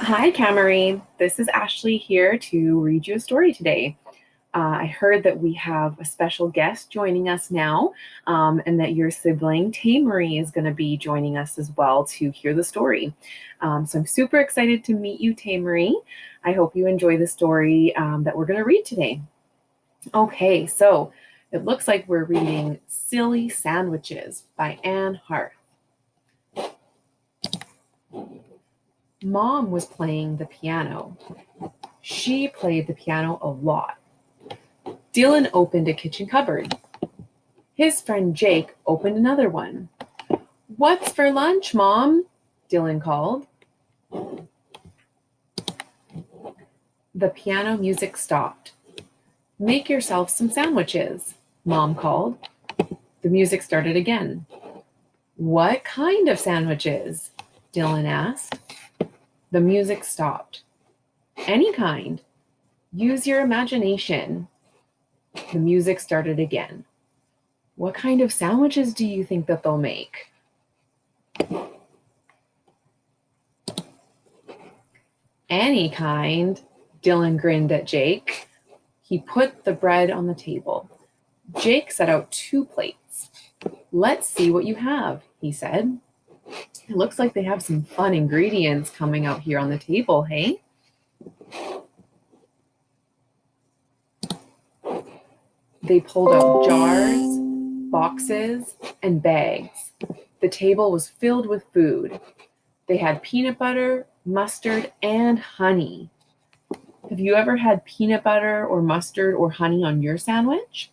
Hi, KAMARIE. This is Ashley here to read you a story today. I heard that we have a special guest joining us now, and that your sibling, KAMARIE, is going to be joining us as well to hear the story. So I'm super excited to meet you, KAMARIE. I hope you enjoy the story that we're going to read today. Okay, so it looks like we're reading Silly Sandwiches by Anne Harth. Mom was playing the piano. She played the piano a lot. Dylan opened a kitchen cupboard. His friend Jake opened another one. "What's for lunch, Mom?" Dylan called. The piano music stopped. "Make yourself some sandwiches," Mom called. The music started again. "What kind of sandwiches?" Dylan asked. The music stopped. "Any kind. Use your imagination." The music started again. "What kind of sandwiches do you think that they'll make?" "Any kind." Dylan grinned at Jake. He put the bread on the table. Jake set out 2 plates. "Let's see what you have," he said. "It looks like they have some fun ingredients coming out here on the table, hey?" They pulled out jars, boxes, and bags. The table was filled with food. They had peanut butter, mustard, and honey. Have you ever had peanut butter or mustard or honey on your sandwich?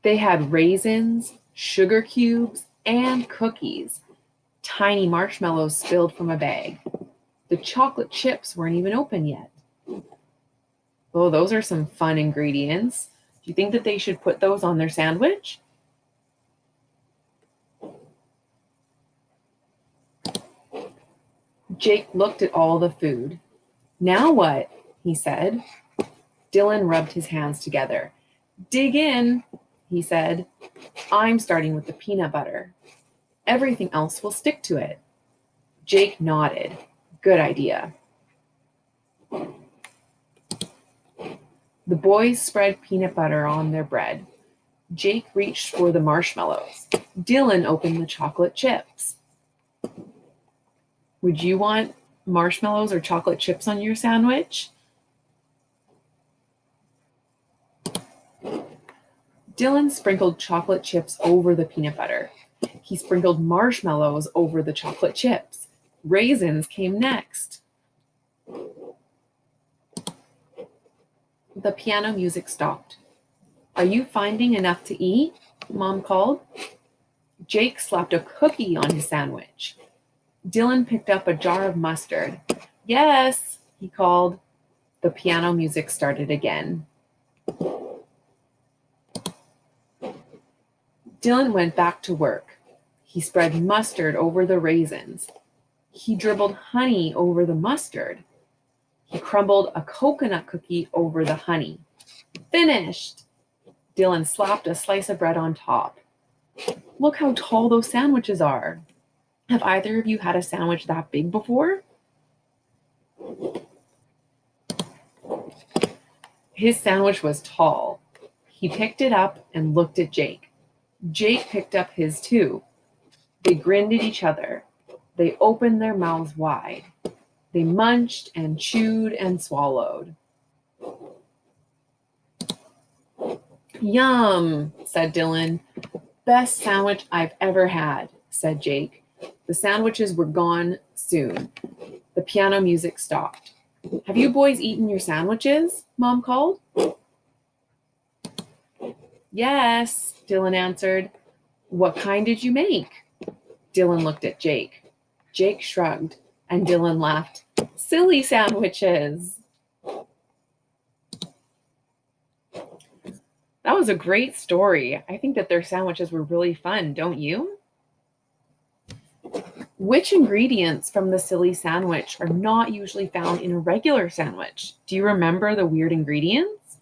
They had raisins, sugar cubes, and cookies. Tiny marshmallows spilled from a bag. The chocolate chips weren't even open yet. Oh, those are some fun ingredients. Do you think that they should put those on their sandwich? Jake looked at all the food. "Now what?" he said. Dylan rubbed his hands together. "Dig in," he said. "I'm starting with the peanut butter. Everything else will stick to it." Jake nodded. "Good idea." The boys spread peanut butter on their bread. Jake reached for the marshmallows. Dylan opened the chocolate chips. Would you want marshmallows or chocolate chips on your sandwich? Dylan sprinkled chocolate chips over the peanut butter. He sprinkled marshmallows over the chocolate chips. Raisins came next. The piano music stopped. "Are you finding enough to eat?" Mom called. Jake slapped a cookie on his sandwich. Dylan picked up a jar of mustard. "Yes," he called. The piano music started again. Dylan went back to work. He spread mustard over the raisins. He dribbled honey over the mustard. He crumbled a coconut cookie over the honey. "Finished!" Dylan slapped a slice of bread on top. "Look how tall those sandwiches are." Have either of you had a sandwich that big before? His sandwich was tall. He picked it up and looked at Jake. Jake picked up his too. They grinned at each other. They opened their mouths wide. They munched and chewed and swallowed. "Yum," said Dylan. "Best sandwich I've ever had," said Jake. The sandwiches were gone soon. The piano music stopped. "Have you boys eaten your sandwiches?" Mom called. "Yes," Dylan answered. "What kind did you make?" Dylan looked at Jake. Jake shrugged, and Dylan laughed. "Silly sandwiches." That was a great story. I think that their sandwiches were really fun, don't you? Which ingredients from the silly sandwich are not usually found in a regular sandwich? Do you remember the weird ingredients?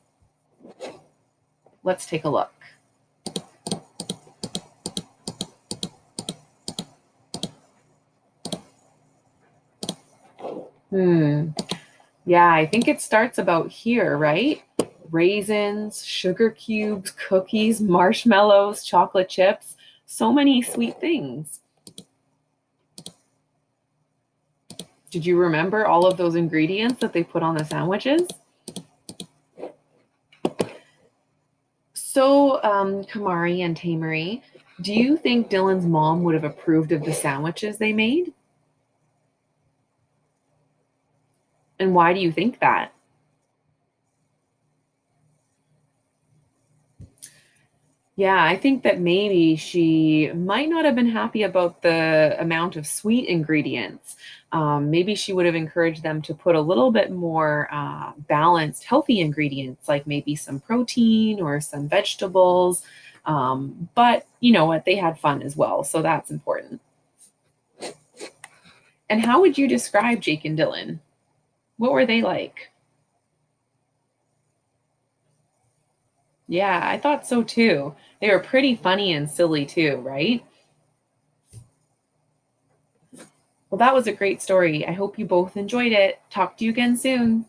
Let's take a look. Hmm. Yeah, I think it starts about here, right? Raisins, sugar cubes, cookies, marshmallows, chocolate chips, so many sweet things. Did you remember all of those ingredients that they put on the sandwiches? So, Kamari and Tamery, do you think Dylan's mom would have approved of the sandwiches they made? And why do you think that? Yeah, I think that maybe she might not have been happy about the amount of sweet ingredients. Maybe she would have encouraged them to put a little bit more balanced, healthy ingredients, like maybe some protein or some vegetables. But you know what? They had fun as well. So that's important. And how would you describe Jake and Dylan? What were they like? Yeah, I thought so too. They were pretty funny and silly too, right? Well, that was a great story. I hope you both enjoyed it. Talk to you again soon.